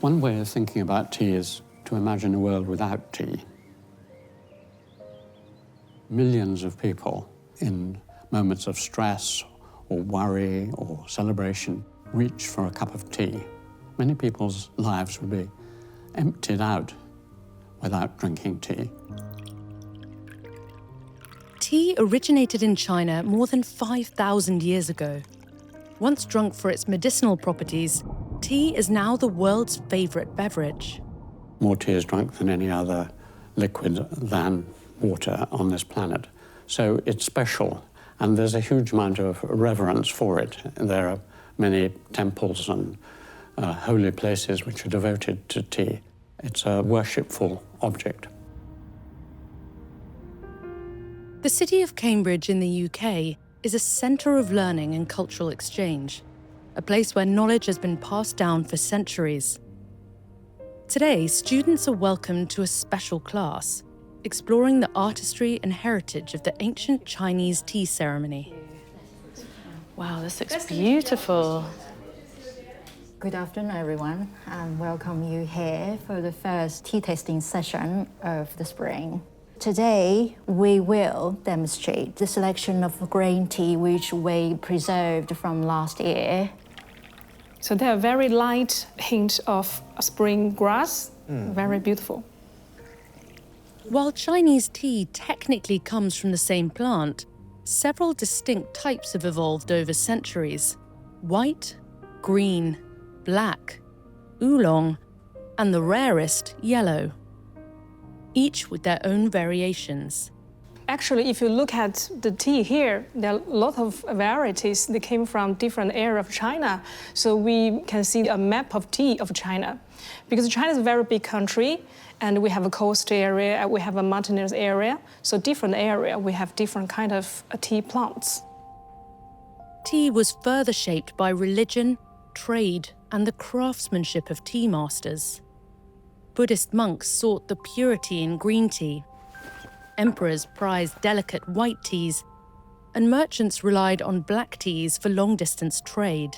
One way of thinking about tea is to imagine a world without tea. Millions of people in moments of stress or worry or celebration reach for a cup of tea. Many people's lives would be emptied out without drinking tea. Tea originated in China more than 5,000 years ago. Once drunk for its medicinal properties, tea is now the world's favorite beverage. More tea is drunk than any other liquid than water on this planet. So it's special, and there's a huge amount of reverence for it. There are many temples and holy places which are devoted to tea. It's a worshipful object. The city of Cambridge in the UK is a centre of learning and cultural exchange, a place where knowledge has been passed down for centuries. Today, students are welcomed to a special class, exploring the artistry and heritage of the ancient Chinese tea ceremony. Wow, this looks beautiful. Good afternoon, everyone, and welcome you here for the first tea tasting session of the spring. Today, we will demonstrate the selection of green tea which we preserved from last year. So there are very light hint of spring grass, very beautiful. While Chinese tea technically comes from the same plant, several distinct types have evolved over centuries: white, green, black, oolong, and the rarest, yellow, each with their own variations. Actually, if you look at the tea here, there are a lot of varieties that came from different areas of China. So we can see a map of tea of China. Because China is a very big country, and we have a coast area, we have a mountainous area. So different area, we have different kind of tea plants. Tea was further shaped by religion, trade, and the craftsmanship of tea masters. Buddhist monks sought the purity in green tea. Emperors prized delicate white teas, and merchants relied on black teas for long-distance trade.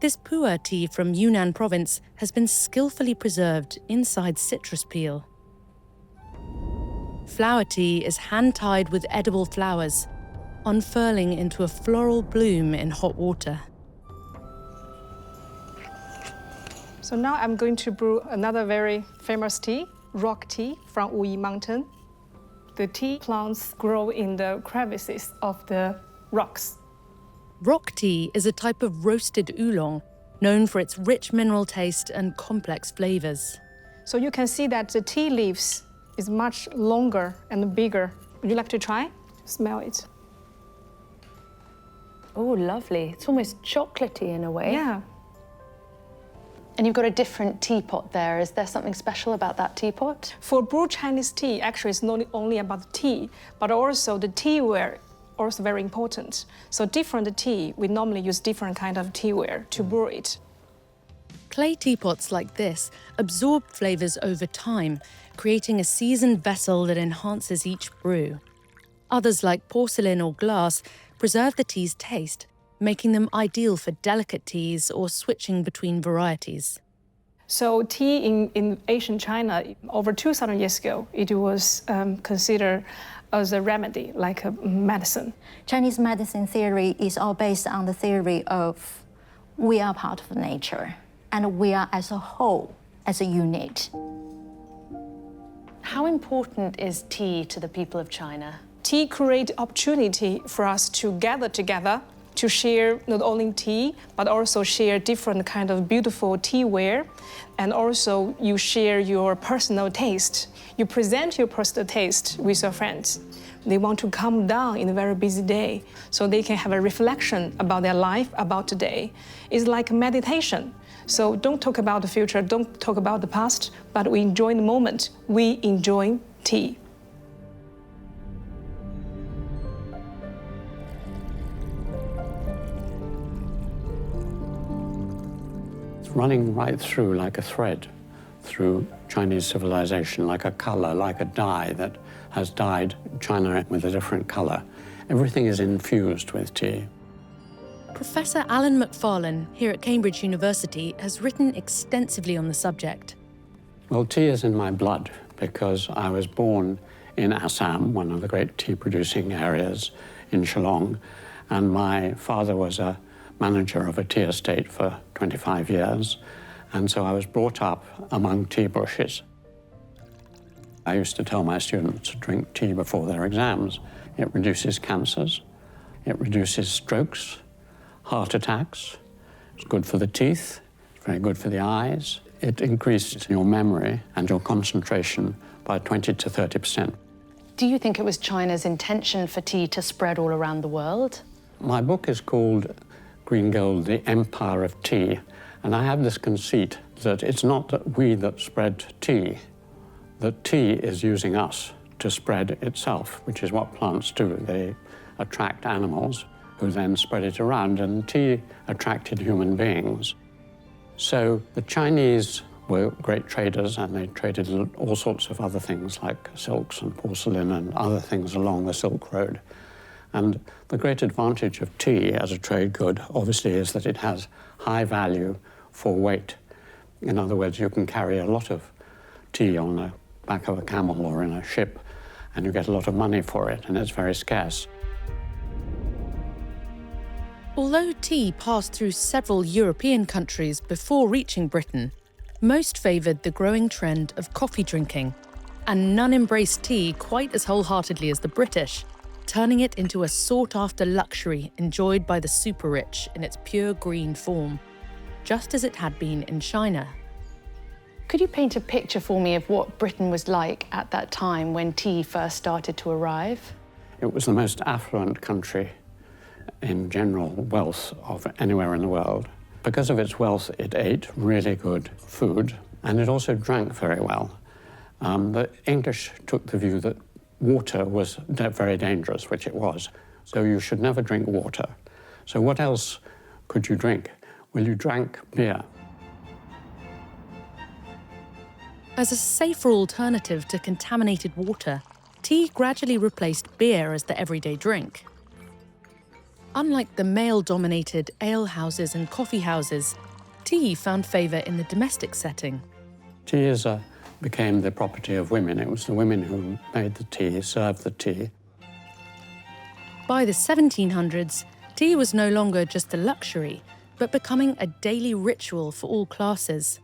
This pu'er tea from Yunnan province has been skillfully preserved inside citrus peel. Flower tea is hand-tied with edible flowers, unfurling into a floral bloom in hot water. So now I'm going to brew another very famous tea, rock tea from Wuyi Mountain. The tea plants grow in the crevices of the rocks. Rock tea is a type of roasted oolong, known for its rich mineral taste and complex flavors. So you can see that the tea leaves is much longer and bigger. Would you like to try? Smell it. Oh, lovely. It's almost chocolatey in a way. Yeah. And you've got a different teapot there. Is there something special about that teapot? For brewed Chinese tea, actually it's not only about the tea, but also the teaware, also very important. So different tea, we normally use different kind of teaware to brew it. Clay teapots like this absorb flavors over time, creating a seasoned vessel that enhances each brew. Others, like porcelain or glass, preserve the tea's taste, making them ideal for delicate teas or switching between varieties. So tea in ancient China, over 2,000 years ago, it was considered as a remedy, like a medicine. Chinese medicine theory is all based on the theory of we are part of nature, and we are as a whole, as a unit. How important is tea to the people of China? Tea creates opportunity for us to gather together, to share not only tea, but also share different kind of beautiful teaware. And also you share your personal taste. You present your personal taste with your friends. They want to calm down in a very busy day, so they can have a reflection about their life, about today. It's like meditation. So don't talk about the future, don't talk about the past, but we enjoy the moment. We enjoy tea. Running right through like a thread through Chinese civilization, like a color, like a dye that has dyed China with a different color. Everything is infused with tea. Professor Alan McFarlane here at Cambridge University has written extensively on the subject. Well, tea is in my blood because I was born in Assam, one of the great tea-producing areas in Shillong, and my father was a manager of a tea estate for 25 years, and so I was brought up among tea bushes. I used to tell my students to drink tea before their exams. It reduces cancers, it reduces strokes, heart attacks, it's good for the teeth, it's very good for the eyes. It increased your memory and your concentration by 20 to 30%. Do you think it was China's intention for tea to spread all around the world? My book is called Green Gold, The Empire of Tea, and I have this conceit that it's not that we that spread tea, that tea is using us to spread itself, which is what plants do. They attract animals who then spread it around, and tea attracted human beings. So the Chinese were great traders, and they traded all sorts of other things like silks and porcelain and other things along the Silk Road. And the great advantage of tea as a trade good, obviously, is that it has high value for weight. In other words, you can carry a lot of tea on the back of a camel or in a ship, and you get a lot of money for it, and it's very scarce. Although tea passed through several European countries before reaching Britain, most favoured the growing trend of coffee drinking, and none embraced tea quite as wholeheartedly as the British, turning it into a sought-after luxury enjoyed by the super-rich in its pure green form, just as it had been in China. Could you paint a picture for me of what Britain was like at that time when tea first started to arrive? It was the most affluent country in general wealth of anywhere in the world. Because of its wealth, it ate really good food, and it also drank very well. The English took the view that water was very dangerous, which it was, so you should never drink water. So what else could you drink? Well, you drank beer. As a safer alternative to contaminated water, tea gradually replaced beer as the everyday drink. Unlike the male-dominated alehouses and coffee houses, tea found favour in the domestic setting. Tea became the property of women. It was the women who made the tea, served the tea. By the 1700s, tea was no longer just a luxury, but becoming a daily ritual for all classes.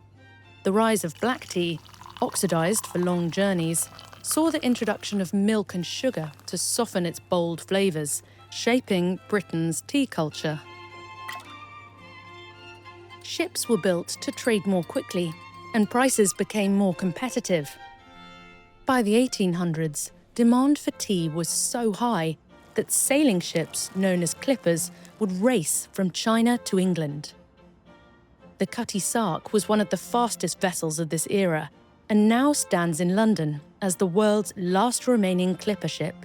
The rise of black tea, oxidised for long journeys, saw the introduction of milk and sugar to soften its bold flavours, shaping Britain's tea culture. Ships were built to trade more quickly, and prices became more competitive. By the 1800s, demand for tea was so high that sailing ships, known as clippers, would race from China to England. The Cutty Sark was one of the fastest vessels of this era, and now stands in London as the world's last remaining clipper ship.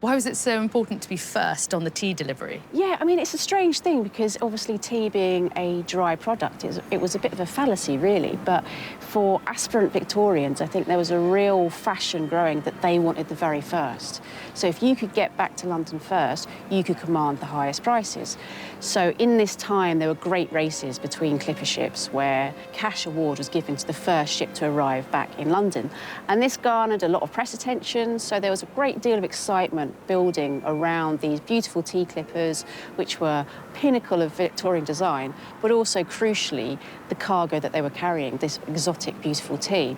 Why was it so important to be first on the tea delivery? Yeah, I mean, it's a strange thing because obviously tea being a dry product, it was a bit of a fallacy, really. But for aspirant Victorians, I think there was a real fashion growing that they wanted the very first. So if you could get back to London first, you could command the highest prices. So in this time, there were great races between clipper ships where cash award was given to the first ship to arrive back in London. And this garnered a lot of press attention, so there was a great deal of excitement building around these beautiful tea clippers, which were pinnacle of Victorian design, but also, crucially, the cargo that they were carrying, this exotic, beautiful tea.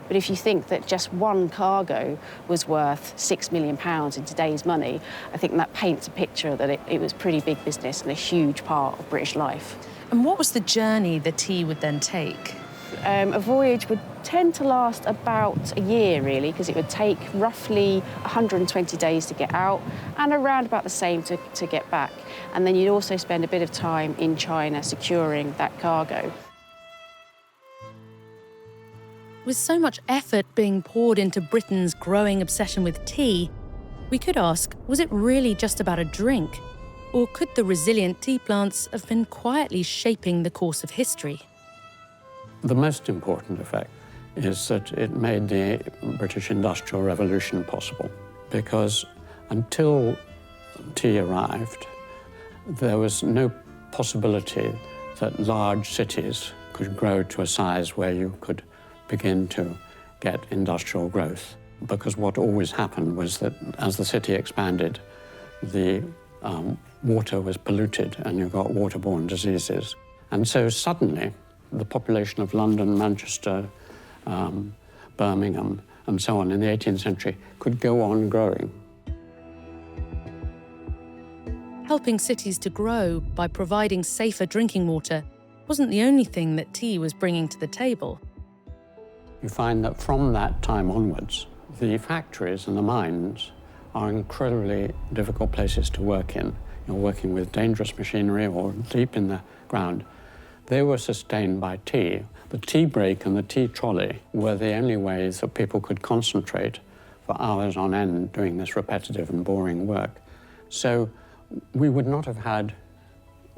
But if you think that just one cargo was worth £6 million in today's money, I think that paints a picture that it was pretty big business and a huge part of British life. And what was the journey the tea would then take? A voyage would tend to last about a year, really, because it would take roughly 120 days to get out and around about the same to get back. And then you'd also spend a bit of time in China securing that cargo. With so much effort being poured into Britain's growing obsession with tea, we could ask, was it really just about a drink? Or could the resilient tea plants have been quietly shaping the course of history? The most important effect is that it made the British Industrial Revolution possible, because until tea arrived, there was no possibility that large cities could grow to a size where you could begin to get industrial growth. Because what always happened was that as the city expanded, the water was polluted and you got waterborne diseases. And so suddenly, the population of London, Manchester, Birmingham, and so on in the 18th century could go on growing. Helping cities to grow by providing safer drinking water wasn't the only thing that tea was bringing to the table. You find that from that time onwards, the factories and the mines are incredibly difficult places to work in. You're working with dangerous machinery or deep in the ground. They were sustained by tea. The tea break and the tea trolley were the only ways that people could concentrate for hours on end doing this repetitive and boring work. So we would not have had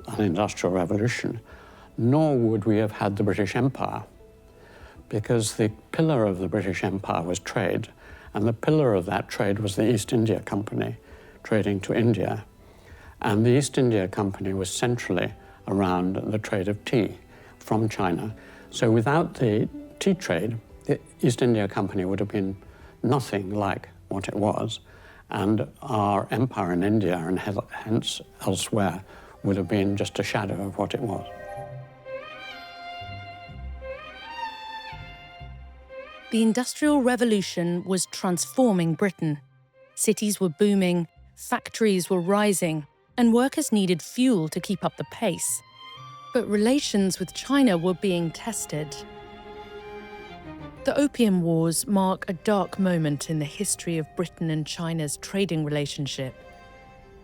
an industrial revolution, nor would we have had the British Empire, because the pillar of the British Empire was trade, and the pillar of that trade was the East India Company, trading to India. And the East India Company was centrally around the trade of tea from China. So without the tea trade, the East India Company would have been nothing like what it was, and our empire in India and hence elsewhere would have been just a shadow of what it was. The Industrial Revolution was transforming Britain. Cities were booming, factories were rising, and workers needed fuel to keep up the pace. But relations with China were being tested. The Opium Wars mark a dark moment in the history of Britain and China's trading relationship.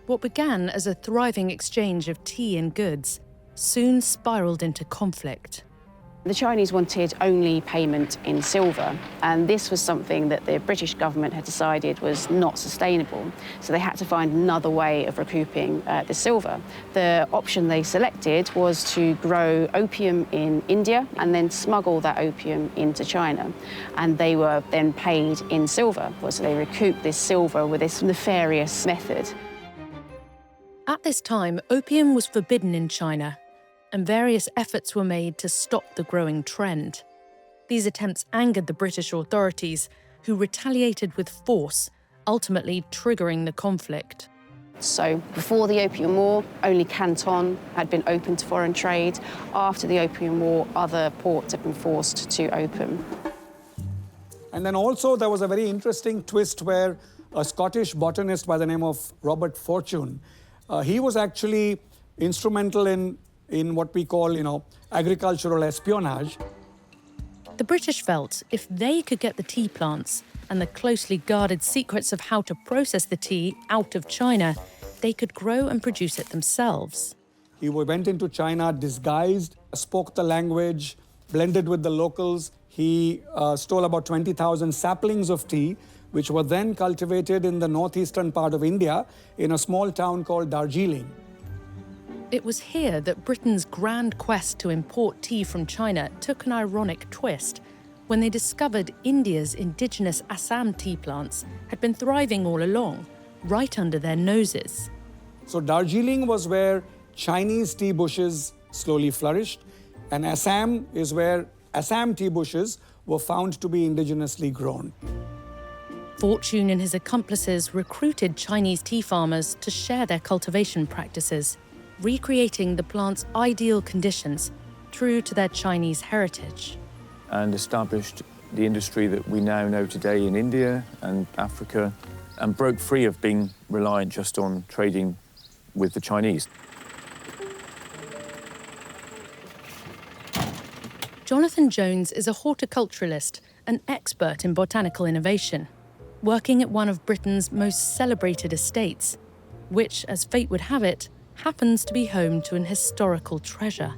What began as a thriving exchange of tea and goods soon spiraled into conflict. The Chinese wanted only payment in silver, and this was something that the British government had decided was not sustainable. So they had to find another way of recouping the silver. The option they selected was to grow opium in India and then smuggle that opium into China. And they were then paid in silver. So they recouped this silver with this nefarious method. At this time, opium was forbidden in China, and various efforts were made to stop the growing trend. These attempts angered the British authorities, who retaliated with force, ultimately triggering the conflict. So before the Opium War, only Canton had been open to foreign trade. After the Opium War, other ports had been forced to open. And then also there was a very interesting twist where a Scottish botanist by the name of Robert Fortune, he was actually instrumental in what we call, agricultural espionage. The British felt if they could get the tea plants and the closely guarded secrets of how to process the tea out of China, they could grow and produce it themselves. He went into China disguised, spoke the language, blended with the locals. He stole about 20,000 saplings of tea, which were then cultivated in the northeastern part of India in a small town called Darjeeling. It was here that Britain's grand quest to import tea from China took an ironic twist when they discovered India's indigenous Assam tea plants had been thriving all along, right under their noses. So Darjeeling was where Chinese tea bushes slowly flourished, and Assam is where Assam tea bushes were found to be indigenously grown. Fortune and his accomplices recruited Chinese tea farmers to share their cultivation practices, recreating the plant's ideal conditions, true to their Chinese heritage. And established the industry that we now know today in India and Africa, and broke free of being reliant just on trading with the Chinese. Jonathan Jones is a horticulturalist, an expert in botanical innovation, working at one of Britain's most celebrated estates, which, as fate would have it, happens to be home to an historical treasure,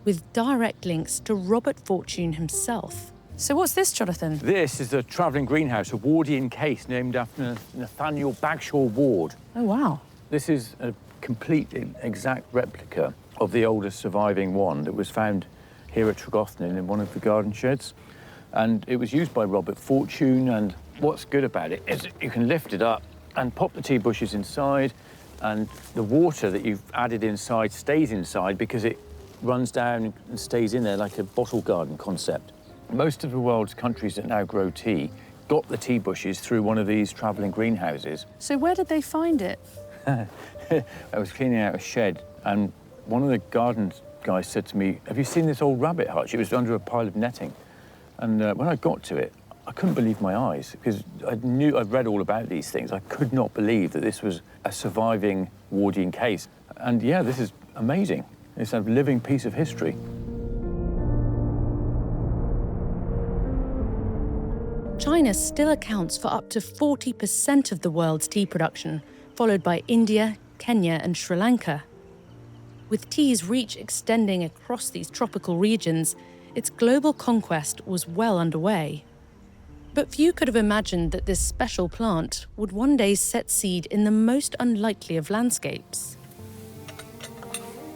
with direct links to Robert Fortune himself. So what's this, Jonathan? This is a travelling greenhouse, a Wardian case named after Nathaniel Bagshaw Ward. Oh, wow. This is a complete, exact replica of the oldest surviving one that was found here at Tregothnan in one of the garden sheds. And it was used by Robert Fortune, and what's good about it is that you can lift it up and pop the tea bushes inside, and the water that you've added inside stays inside because it runs down and stays in there like a bottle garden concept. Most of the world's countries that now grow tea got the tea bushes through one of these travelling greenhouses. So where did they find it? I was cleaning out a shed, and one of the garden guys said to me, "Have you seen this old rabbit hutch?" It was under a pile of netting. And when I got to it, I couldn't believe my eyes, because I'd read all about these things. I could not believe that this was a surviving Wardian case. And yeah, this is amazing. It's a living piece of history. China still accounts for up to 40% of the world's tea production, followed by India, Kenya, and Sri Lanka. With tea's reach extending across these tropical regions, its global conquest was well underway. But few could have imagined that this special plant would one day set seed in the most unlikely of landscapes.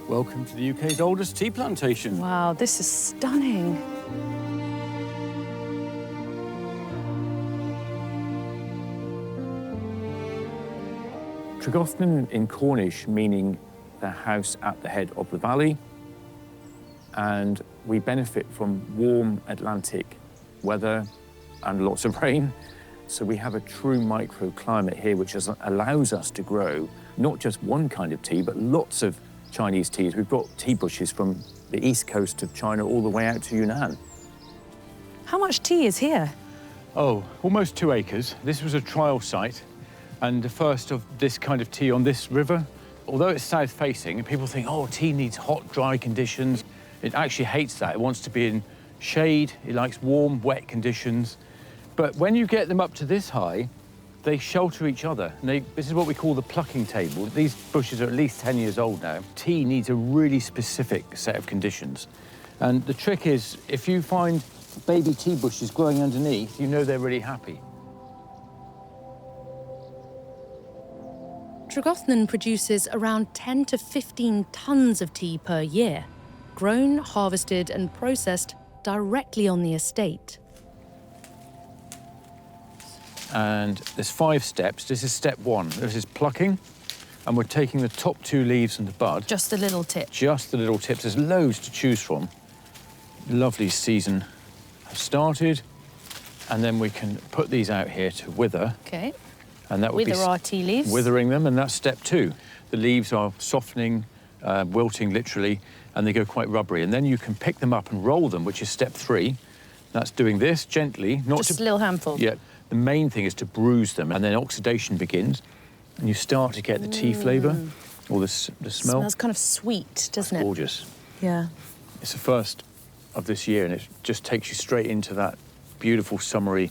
Welcome to the UK's oldest tea plantation. Wow, this is stunning. Tregothnan in Cornish, meaning the house at the head of the valley, and we benefit from warm Atlantic weather and lots of rain. So we have a true microclimate here, which allows us to grow not just one kind of tea, but lots of Chinese teas. We've got tea bushes from the east coast of China all the way out to Yunnan. How much tea is here? Oh, almost 2 acres. This was a trial site, and the first of this kind of tea on this river. Although it's south-facing, people think, oh, tea needs hot, dry conditions. It actually hates that. It wants to be in shade. It likes warm, wet conditions. But when you get them up to this high, they shelter each other. And this is what we call the plucking table. These bushes are at least 10 years old now. Tea needs a really specific set of conditions. And the trick is, if you find baby tea bushes growing underneath, you know they're really happy. Tregothnan produces around 10 to 15 tons of tea per year, grown, harvested, and processed directly on the estate. And there's 5 steps. This is step 1. This is plucking, and we're taking the top 2 leaves and the bud. Just the little tip. Just the little tips. There's loads to choose from. Lovely season has started, and then we can put these out here to wither. Okay. And that would Wither our tea leaves. Withering them, and that's step 2. The leaves are softening, wilting literally, and they go quite rubbery. And then you can pick them up and roll them, which is step 3. That's doing this gently, not just a little handful. Yeah. The main thing is to bruise them, and then oxidation begins, and you start to get the tea flavour, or the smell. It smells kind of sweet, doesn't it? Gorgeous. Yeah. It's the first of this year, and it just takes you straight into that beautiful summery.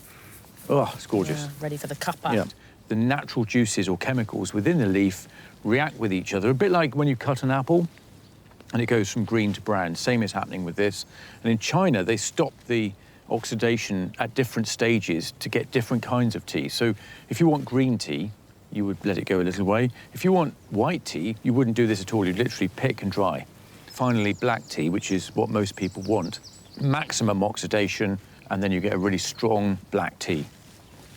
Oh, it's gorgeous. Yeah, ready for the cuppa. Yeah. The natural juices or chemicals within the leaf react with each other, a bit like when you cut an apple and it goes from green to brown. Same is happening with this. And in China, they stop the oxidation at different stages to get different kinds of tea. So if you want green tea, you would let it go a little way. If you want white tea, you wouldn't do this at all. You'd literally pick and dry. Finally, black tea, which is what most people want. Maximum oxidation, and then you get a really strong black tea.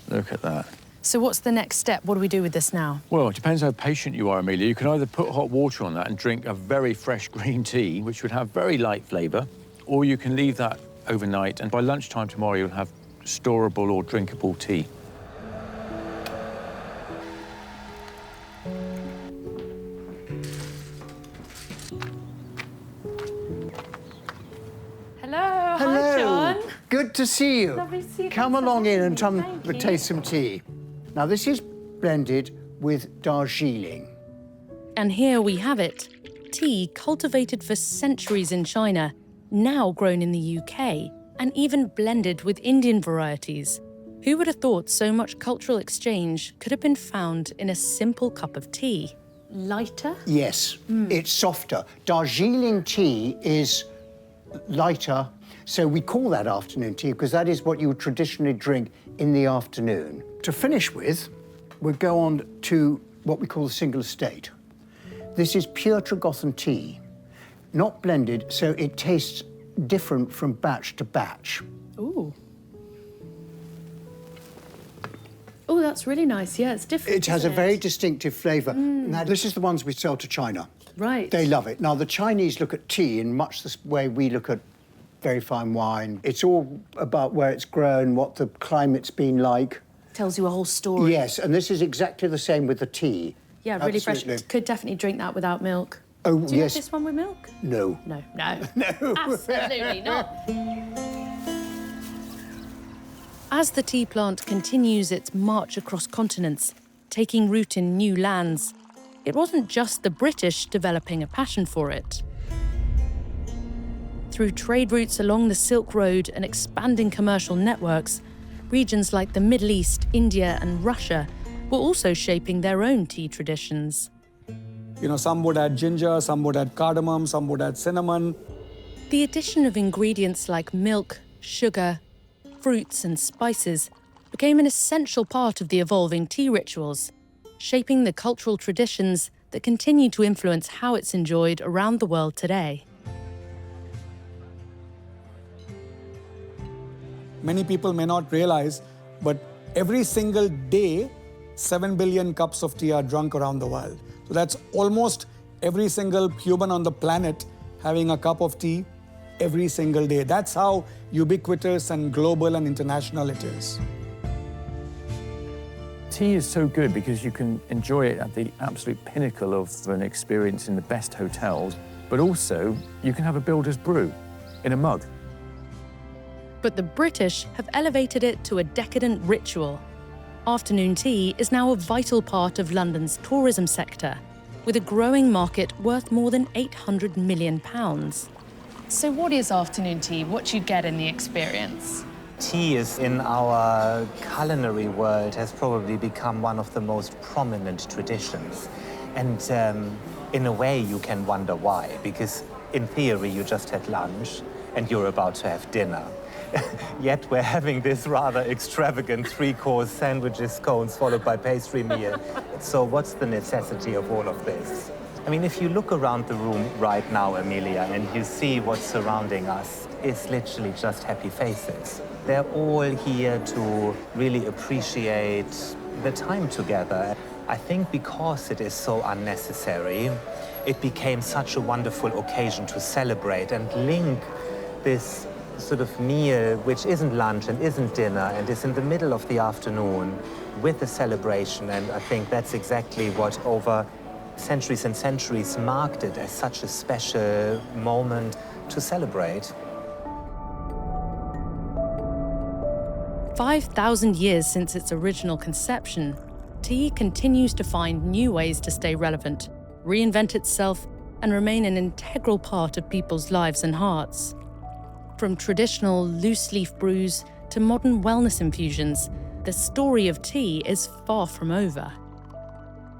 Look at that. So what's the next step? What do we do with this now? Well, it depends how patient you are, Amelia. You can either put hot water on that and drink a very fresh green tea, which would have very light flavour, or you can leave that overnight, and by lunchtime tomorrow you'll have storable or drinkable tea. Hello. Hello. Hi, John. Good to see you. Lovely to see you. Come Thanks for along in having and me. come Thank you. taste some tea. Now, this is blended with Darjeeling. And here we have it. Tea cultivated for centuries in China, now grown in the UK, and even blended with Indian varieties. Who would have thought so much cultural exchange could have been found in a simple cup of tea? Lighter? Yes, it's softer. Darjeeling tea is lighter, so we call that afternoon tea because that is what you would traditionally drink in the afternoon. To finish with, we'll go on to what we call the single estate. This is pure Tregothnan tea, not blended, so it tastes different from batch to batch. Ooh. Oh, Oh, that's really nice. Yeah, it's different. It has a very distinctive flavour. Now, this is the ones we sell to China. Right. They love it. Now, the Chinese look at tea in much the way we look at very fine wine. It's all about where it's grown, what the climate's been like. Tells you a whole story. Yes, and this is exactly the same with the tea. Yeah, really Absolutely. fresh. Could definitely drink that without milk. Oh, Do you yes. have this one with milk? No. No, no. No. Absolutely not. As the tea plant continues its march across continents, taking root in new lands, it wasn't just the British developing a passion for it. Through trade routes along the Silk Road and expanding commercial networks, regions like the Middle East, India, and Russia were also shaping their own tea traditions. You know, some would add ginger, some would add cardamom, some would add cinnamon. The addition of ingredients like milk, sugar, fruits, and spices became an essential part of the evolving tea rituals, shaping the cultural traditions that continue to influence how it's enjoyed around the world today. Many people may not realize, but every single day, 7 billion cups of tea are drunk around the world. So that's almost every single human on the planet having a cup of tea every single day. That's how ubiquitous and global and international it is. Tea is so good because you can enjoy it at the absolute pinnacle of an experience in the best hotels, but also you can have a builder's brew in a mug. But the British have elevated it to a decadent ritual. Afternoon tea is now a vital part of London's tourism sector, with a growing market worth more than £800 million. So what is afternoon tea? What do you get in the experience? Tea is, in our culinary world, has probably become one of the most prominent traditions. And in a way, you can wonder why, because in theory, you just had lunch and you're about to have dinner. Yet we're having this rather extravagant three-course sandwiches, scones, followed by pastry meal. So what's the necessity of all of this? I mean, if you look around the room right now, Amelia, and you see what's surrounding us, it's literally just happy faces. They're all here to really appreciate the time together. I think because it is so unnecessary, it became such a wonderful occasion to celebrate and link this sort of meal, which isn't lunch and isn't dinner and is in the middle of the afternoon, with the celebration. And I think that's exactly what over centuries and centuries marked it as such a special moment to celebrate. 5,000 years since its original conception, tea continues to find new ways to stay relevant, reinvent itself, and remain an integral part of people's lives and hearts. From traditional loose-leaf brews to modern wellness infusions, the story of tea is far from over.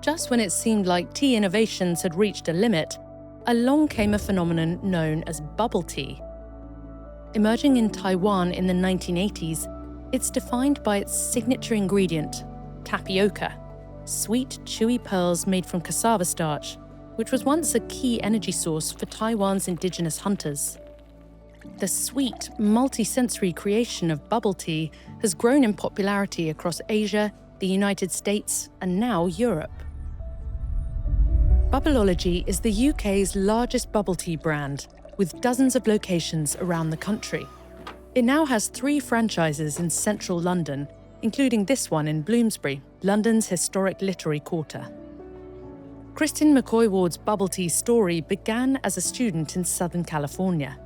Just when it seemed like tea innovations had reached a limit, along came a phenomenon known as bubble tea. Emerging in Taiwan in the 1980s, it's defined by its signature ingredient, tapioca, sweet, chewy pearls made from cassava starch, which was once a key energy source for Taiwan's indigenous hunters. The sweet, multi-sensory creation of bubble tea has grown in popularity across Asia, the United States, and now Europe. Bubbleology is the UK's largest bubble tea brand, with dozens of locations around the country. It now has 3 franchises in central London, including this one in Bloomsbury, London's historic literary quarter. Kristin McCoy-Ward's bubble tea story began as a student in Southern California.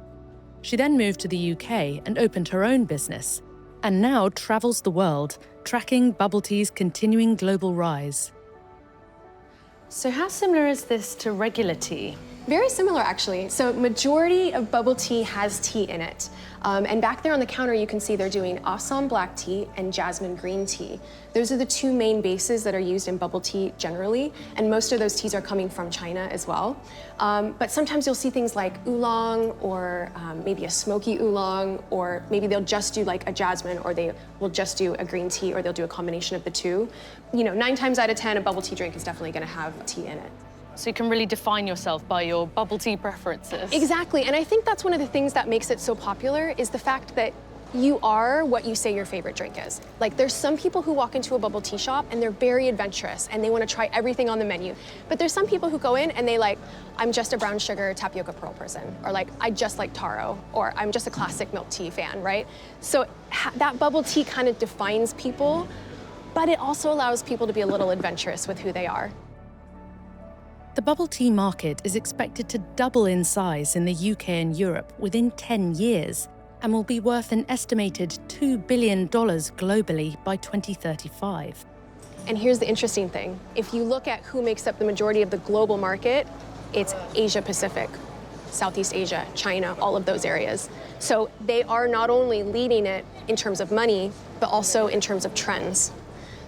She then moved to the UK and opened her own business, and now travels the world, tracking bubble tea's continuing global rise. So how similar is this to regular tea? Very similar, actually. So majority of bubble tea has tea in it. And back there on the counter, you can see they're doing Assam black tea and jasmine green tea. Those are the 2 main bases that are used in bubble tea generally, and most of those teas are coming from China as well. But sometimes you'll see things like oolong, or maybe a smoky oolong, or maybe they'll just do like a jasmine, or they will just do a green tea, or they'll do a combination of the 2. You know, 9 times out of 10, a bubble tea drink is definitely going to have tea in it. So you can really define yourself by your bubble tea preferences. Exactly, and I think that's one of the things that makes it so popular is the fact that you are what you say your favorite drink is. Like, there's some people who walk into a bubble tea shop and they're very adventurous and they want to try everything on the menu. But there's some people who go in and they like, I'm just a brown sugar tapioca pearl person, or like, I just like taro, or I'm just a classic milk tea fan, right? So that bubble tea kind of defines people, but it also allows people to be a little adventurous with who they are. The bubble tea market is expected to double in size in the UK and Europe within 10 years, and will be worth an estimated $2 billion globally by 2035. And here's the interesting thing. If you look at who makes up the majority of the global market, it's Asia Pacific, Southeast Asia, China, all of those areas. So they are not only leading it in terms of money, but also in terms of trends.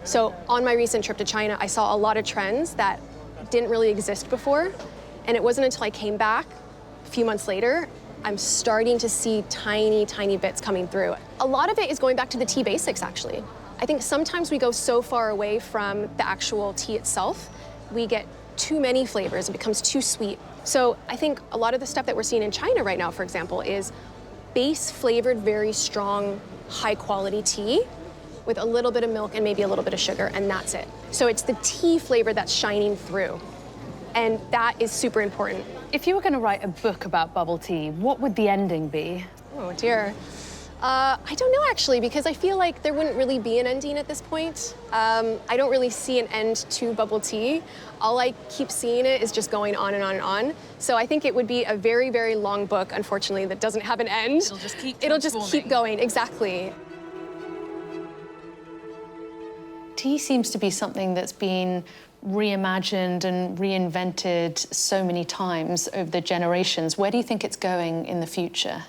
So on my recent trip to China, I saw a lot of trends that didn't really exist before. And it wasn't until I came back a few months later, I'm starting to see tiny, tiny bits coming through. A lot of it is going back to the tea basics, actually. I think sometimes we go so far away from the actual tea itself, we get too many flavors, it becomes too sweet. So I think a lot of the stuff that we're seeing in China right now, for example, is base flavored, very strong, high quality tea with a little bit of milk and maybe a little bit of sugar, and that's it. So it's the tea flavor that's shining through. And that is super important. If you were going to write a book about bubble tea, what would the ending be? Oh dear. I don't know actually, because I feel like there wouldn't really be an ending at this point. I don't really see an end to bubble tea. All I keep seeing it is just going on and on and on. So I think it would be a very, very long book, unfortunately, that doesn't have an end. It'll just keep going, exactly. Tea seems to be something that's been reimagined and reinvented so many times over the generations. Where do you think it's going in the future?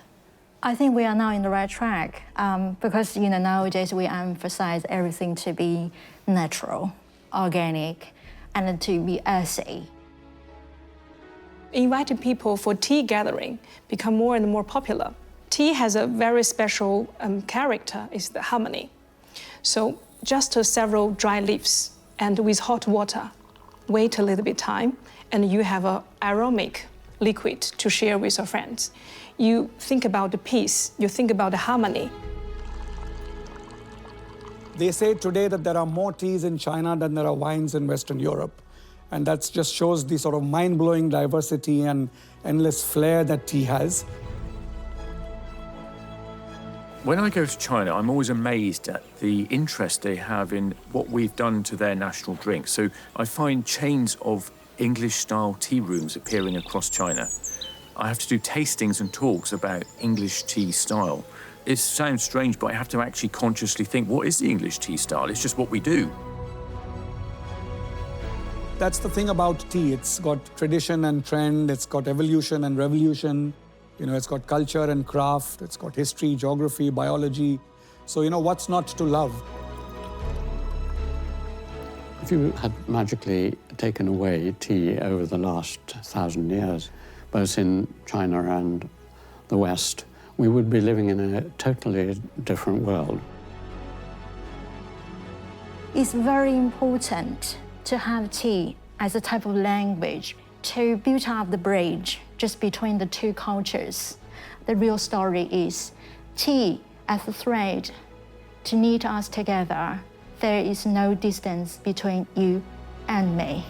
I think we are now in the right track because nowadays we emphasize everything to be natural, organic, and to be earthy. Inviting people for tea gathering become more and more popular. Tea has a very special character, is the harmony. So just several dry leaves and with hot water, wait a little bit time, and you have an aromatic liquid to share with your friends. You think about the peace, you think about the harmony. They say today that there are more teas in China than there are wines in Western Europe. And that just shows the sort of mind-blowing diversity and endless flair that tea has. When I go to China, I'm always amazed at the interest they have in what we've done to their national drink. So I find chains of English-style tea rooms appearing across China. I have to do tastings and talks about English tea style. It sounds strange, but I have to actually consciously think, what is the English tea style? It's just what we do. That's the thing about tea. It's got tradition and trend, it's got evolution and revolution. It's got culture and craft, it's got history, geography, biology. So, what's not to love? If you had magically taken away tea over the last 1,000 years, both in China and the West, we would be living in a totally different world. It's very important to have tea as a type of language to build up the bridge just between the two cultures. The real story is tea as a thread to knit us together. There is no distance between you and me.